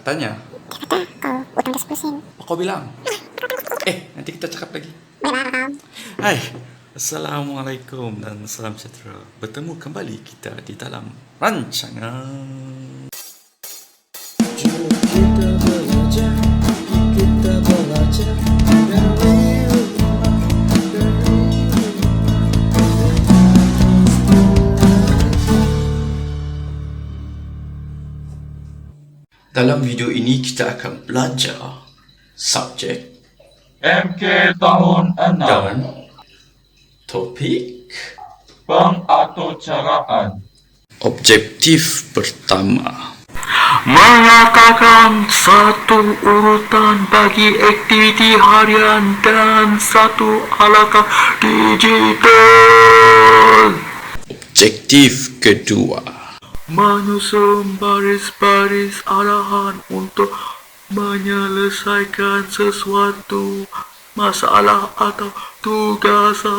Katanya. Dia kata kau utang dia 10 sen. Apa kau bilang? Nanti kita cakap lagi. Baiklah, Hai, Assalamualaikum dan salam sejahtera. Bertemu kembali kita di dalam rancangan. Jom kita belajar dari Dalam video ini kita akan belajar subjek MK tahun 6 dan topik pengaturcaraan objektif pertama. Mengatakan satu urutan bagi aktiviti harian dan satu alangkah digital. Objektif kedua. Menyusun baris-baris arahan untuk menyelesaikan sesuatu masalah atau tugasan.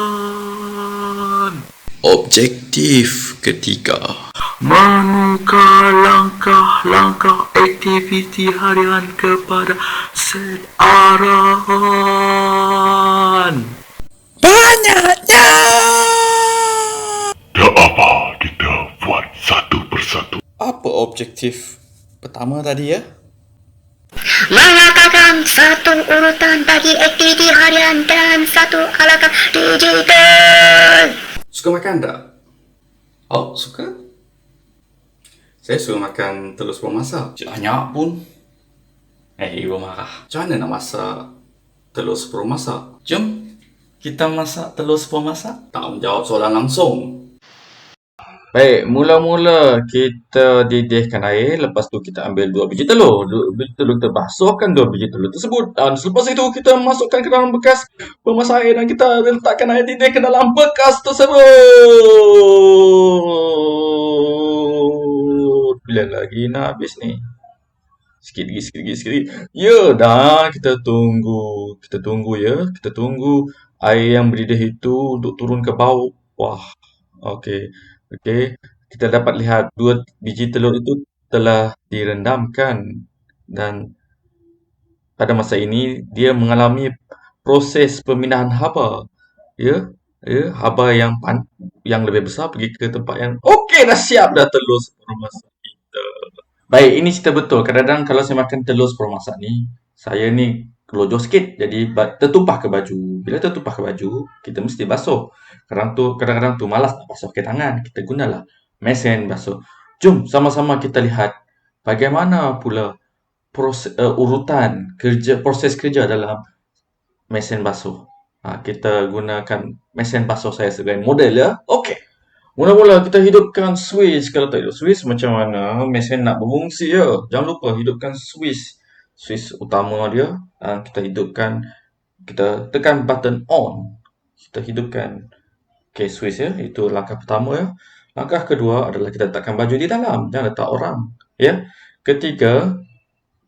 Objektif ketiga. Menukar langkah-langkah aktiviti harian kepada set arahan. Banyaknya. Tak apa, kita buat satu persatu. Apa objektif pertama tadi ya? Mengatakan satu urutan bagi aktiviti harian dan satu alangkah digital. Suka makan tak? Oh, suka? Saya suka makan telur sepuluh masak. Banyak pun. Ibu marah. Macam mana nak masak telur sepuluh masak? Jom kita masak telur sepuluh masak. Tak menjawab soalan langsung. Baik, mula-mula kita didihkan air. Lepas tu kita ambil 2 biji telur. 2 biji telur kita basuhkan 2 biji telur tersebut. Dan selepas itu kita masukkan ke dalam bekas pemasak air. Dan kita letakkan air didih ke dalam bekas tersebut. Bila lagi nak habis ni? Sikit lagi. Ya, dah kita tunggu. Kita tunggu ya. Kita tunggu air yang mendidih itu untuk turun ke bawah. Okey. Kita dapat lihat 2 biji telur itu telah direndamkan dan pada masa ini dia mengalami proses pemindahan haba. Ya, haba yang lebih besar pergi ke tempat yang okey, dah siap dah telur sepuluh masak kita. Baik, ini cerita betul. Kadang-kadang kalau saya makan telur sepuluh masak ni, saya ni kelojoh sikit jadi tertumpah ke baju. Bila tertumpah ke baju, kita mesti basuh. Kadang-kadang tu malas nak basuh pakai tangan. Kita gunalah mesin basuh. Jom sama-sama kita lihat bagaimana pula urutan proses kerja dalam mesin basuh. Kita gunakan mesin basuh saya sebagai model ya. Okey. Mula-mula kita hidupkan switch. Kalau tak hidup switch, macam mana mesin nak berfungsi ya? Jangan lupa hidupkan switch utama dia. Kita tekan button on. Kita hidupkan switch ya. Itu langkah pertama ya. Langkah kedua adalah kita letakkan baju di dalam. Jangan letak orang. Ya. Ketiga,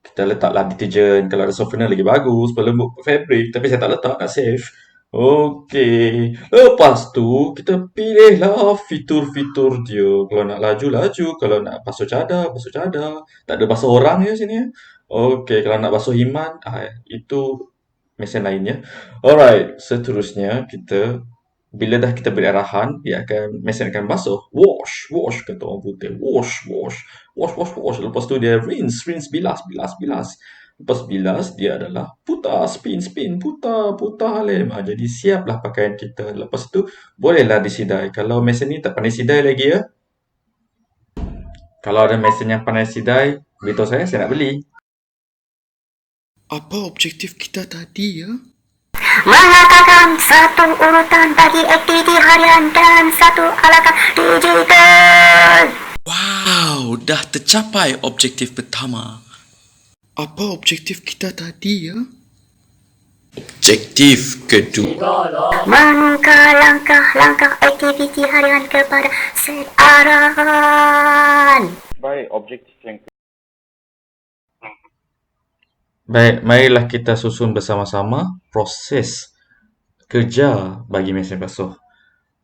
kita letaklah deterjen. Kalau ada softener lagi bagus. Pelembut fabric. Tapi saya tak letak, nak save. Okey. Lepas tu, kita pilihlah fitur-fitur dia. Kalau nak laju. Kalau nak basuh cadar. Tak ada basuh orang ya sini ya. Okey, kalau nak basuh himan, itu mesin lainnya. Alright, seterusnya bila dah kita beri arahan, mesin akan basuh. Wash, kata orang putih. Wash. Lepas tu dia rinse, bilas. Lepas bilas, dia adalah putar, spin, putar halim. Jadi siaplah pakaian kita. Lepas tu, bolehlah disidai. Kalau mesin ni tak pandai sidai lagi ya. Kalau ada mesin yang pandai sidai, beritahu saya nak beli. Apa objektif kita tadi ya? Mengatakan satu urutan bagi aktiviti harian dan satu alangkah digital. Wow, dah tercapai objektif pertama. Apa objektif kita tadi ya? Objektif kedua. Menukar langkah-langkah aktiviti harian kepada set arahan. Baik, objektif yang Baik, marilah kita susun bersama-sama proses kerja bagi mesin basuh.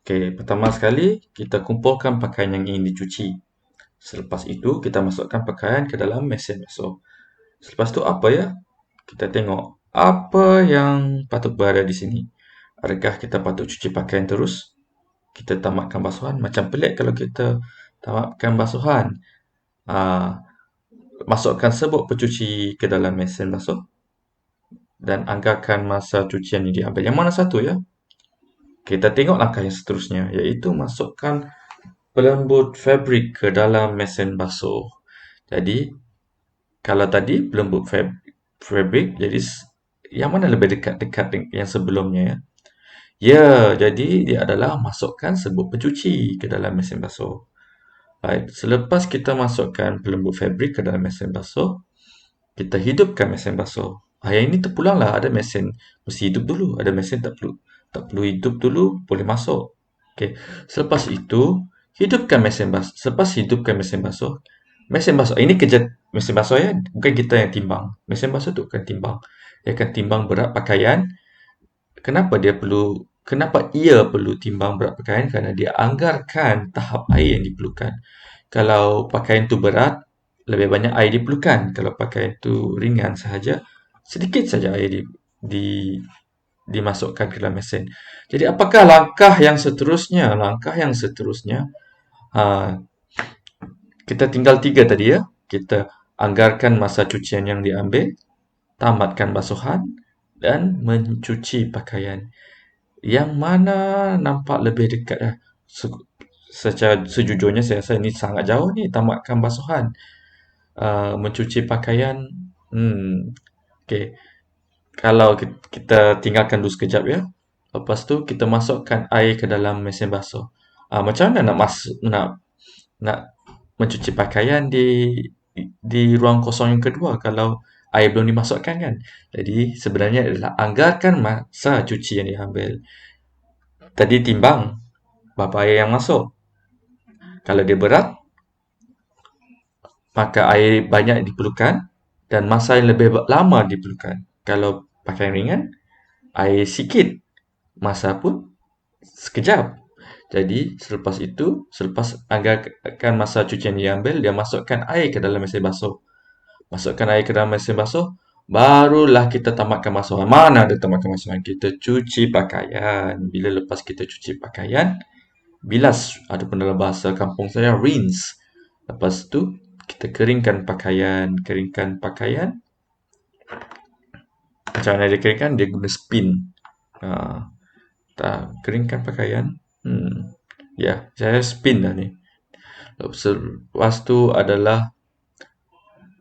Okey, pertama sekali kita kumpulkan pakaian yang ingin dicuci. Selepas itu kita masukkan pakaian ke dalam mesin basuh. Selepas tu apa ya? Kita tengok apa yang patut berada di sini. Adakah kita patut cuci pakaian terus? Kita tamatkan basuhan. Macam pelik kalau kita tamatkan basuhan. Ah, Masukkan sebut pencuci ke dalam mesin basuh dan anggarkan masa cucian yang diambil. Yang mana satu ya? Kita tengok langkah yang seterusnya, iaitu masukkan pelembut fabrik ke dalam mesin basuh. Jadi, kalau tadi pelembut fabrik, jadi yang mana lebih dekat-dekat yang sebelumnya ya? Ya, jadi dia adalah masukkan sebut pencuci ke dalam mesin basuh. Baik, selepas kita masukkan pelembut fabrik ke dalam mesin basuh, kita hidupkan mesin basuh. Yang ini terpulanglah, ada mesin mesti hidup dulu, ada mesin tak perlu hidup dulu, boleh masuk. Okey. Selepas itu, hidupkan mesin basuh. Selepas hidupkan mesin basuh ini kerja mesin basuh ya, bukan kita yang timbang. Mesin basuh tu akan timbang. Dia akan timbang berat pakaian. Kenapa ia perlu timbang berat pakaian? Kerana dia anggarkan tahap air yang diperlukan. Kalau pakaian tu berat, lebih banyak air diperlukan. Kalau pakaian tu ringan sahaja, sedikit saja air di dimasukkan ke dalam mesin. Jadi apakah langkah yang seterusnya? Langkah yang seterusnya, kita tinggal 3 tadi ya. Kita anggarkan masa cucian yang diambil, tamatkan basuhan dan mencuci pakaian. Yang mana nampak lebih dekat ya? Secara sejujurnya saya rasa ini sangat jauh ni, tamatkan basuhan. Mencuci pakaian, okey. Kalau kita tinggalkan dulu sekejap ya. Lepas tu kita masukkan air ke dalam mesin basuh. Macam mana nak mencuci pakaian di ruang kosong yang kedua kalau air belum dimasukkan kan? Jadi sebenarnya adalah anggarkan masa cuci yang diambil. Tadi timbang berapa air yang masuk. Kalau dia berat, maka air banyak diperlukan dan masa yang lebih lama diperlukan. Kalau pakaian ringan, air sikit, masa pun sekejap. Jadi selepas anggarkan masa cucian diambil, dia masukkan air ke dalam mesin basuh. Masukkan air ke dalam mesin basuh, barulah kita tamatkan basuhan. Mana ada tamatkan basuhan? Kita cuci pakaian. Bila lepas kita cuci pakaian, bilas ataupun dalam bahasa kampung saya rinse. Lepas tu kita keringkan pakaian. Macam mana dia keringkan? Dia guna spin. Keringkan pakaian. Ya, saya spin dah ni. Lepas tu adalah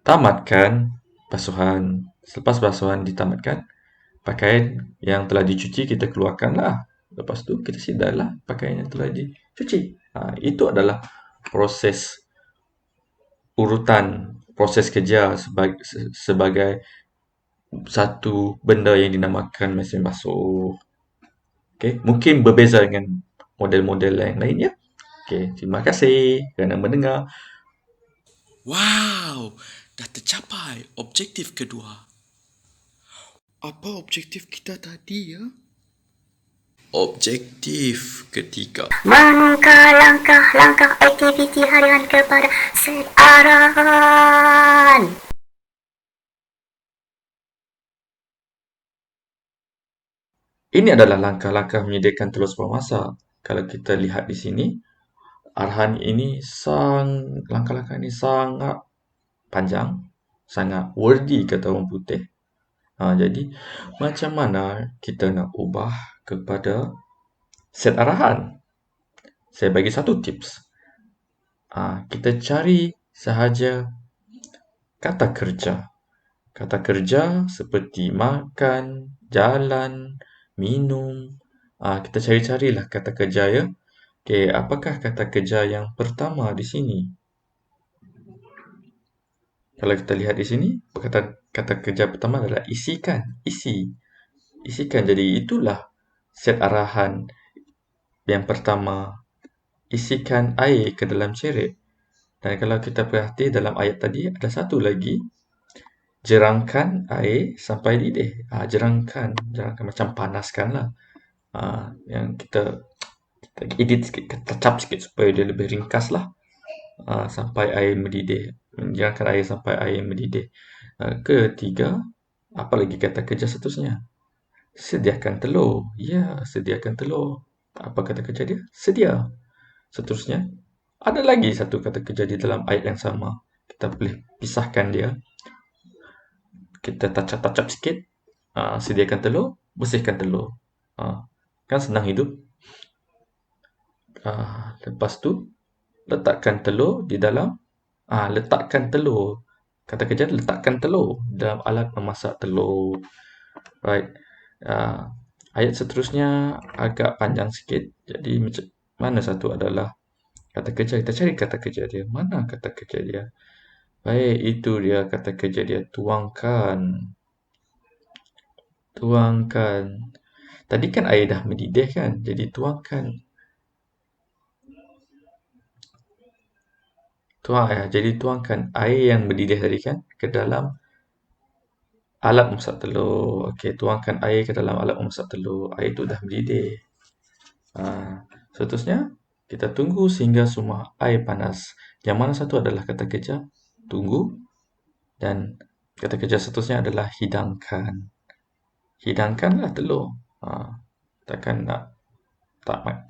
tamatkan basuhan. Selepas basuhan ditamatkan, pakaian yang telah dicuci kita keluarkanlah. Lepas tu kita sidarlah pakaian yang telah dicuci. Itu adalah proses kerja sebagai satu benda yang dinamakan mesin basuh. Okay. Mungkin berbeza dengan model-model yang lain ya. Okay. Terima kasih kerana mendengar. Wow, dah tercapai objektif kedua. Apa objektif kita tadi ya? Objektif ketiga. Mengukar langkah-langkah aktiviti harian kepada set arahan. Ini adalah langkah-langkah menyediakan telur sepuluh masak. Kalau kita lihat di sini, langkah-langkah ini sangat panjang, sangat wordy kata orang putih. Jadi, macam mana kita nak ubah kepada set arahan? Saya bagi satu tips. Kita cari sahaja kata kerja. Kata kerja seperti makan, jalan, minum. Kita cari-carilah kata kerja ya. Okey, apakah kata kerja yang pertama di sini? Kalau kita lihat di sini, kata kerja pertama adalah isikan, isikan. Jadi itulah set arahan yang pertama. Isikan air ke dalam cerit. Dan kalau kita perhati dalam ayat tadi ada satu lagi, jerangkan air sampai didih. Jerangkan macam panaskanlah. Yang kita edit sikit, kita cap sikit supaya dia lebih ringkas lah. sampai air mendidih. Mendiamkan air sampai air mendidih. Ketiga, apa lagi kata kerja seterusnya? Sediakan telur. Ya, sediakan telur. Apa kata kerja dia? Sedia. Seterusnya, ada lagi satu kata kerja di dalam ayat yang sama. Kita boleh pisahkan dia. Kita tacap-tacap sikit. Sediakan telur, bersihkan telur. Kan senang hidup. Lepas tu, letakkan telur di dalam. Letakkan telur. Kata kerja letakkan telur dalam alat memasak telur. Right. Ayat seterusnya agak panjang sikit. Jadi mana satu adalah kata kerja? Kita cari kata kerja dia. Mana kata kerja dia? Baik, itu dia kata kerja dia. Tuangkan. Tuangkan. Tadi kan air dah mendidih kan? Jadi tuangkan. Jadi tuangkan air yang mendidih tadi kan ke dalam alat memasak telur. Okey, tuangkan air ke dalam alat memasak telur. Air itu dah mendidih. Seterusnya, kita tunggu sehingga semua air panas. Yang mana satu adalah kata kerja tunggu dan kata kerja seterusnya adalah hidangkan. Hidangkanlah telur. Takkan nak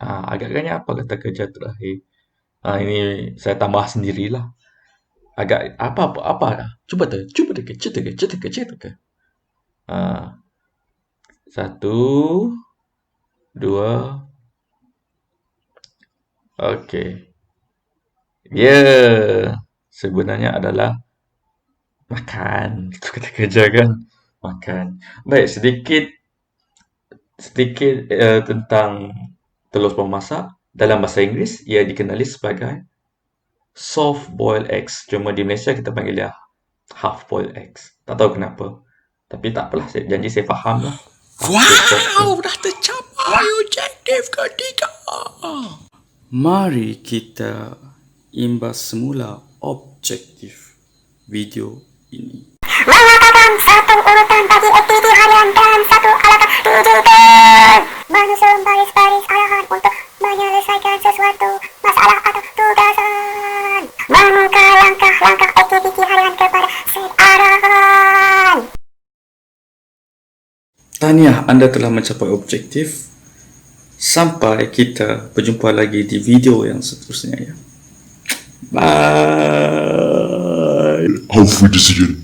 agak-agaknya apa kata kerja terakhir? Ini saya tambah sendirilah. Agak apa? Cuba teka. Satu, dua. Okey. Sebenarnya adalah makan. Itu kata kerja kan? Makan. Baik, sedikit tentang telur pemasak. Dalam bahasa Inggeris, ia dikenali sebagai soft boiled eggs. Cuma di Malaysia kita panggil dia half boiled eggs. Tak tahu kenapa. Tapi tak apalah, saya janji saya faham lah. Wow, dah tercapai objektif ketiga. Mari kita imbas semula objektif video ini. Mengatakan satu urutan bagi aktiviti harian dan satu alasan digital. Menyusun baris-baris arahan untuk menyelesaikan sesuatu masalah atau tugasan. Membuka langkah-langkah aktiviti harian kepada set arahan. Tahniah, anda telah mencapai objektif. Sampai kita berjumpa lagi di video yang seterusnya ya. Bye. Auf Wiedersehen.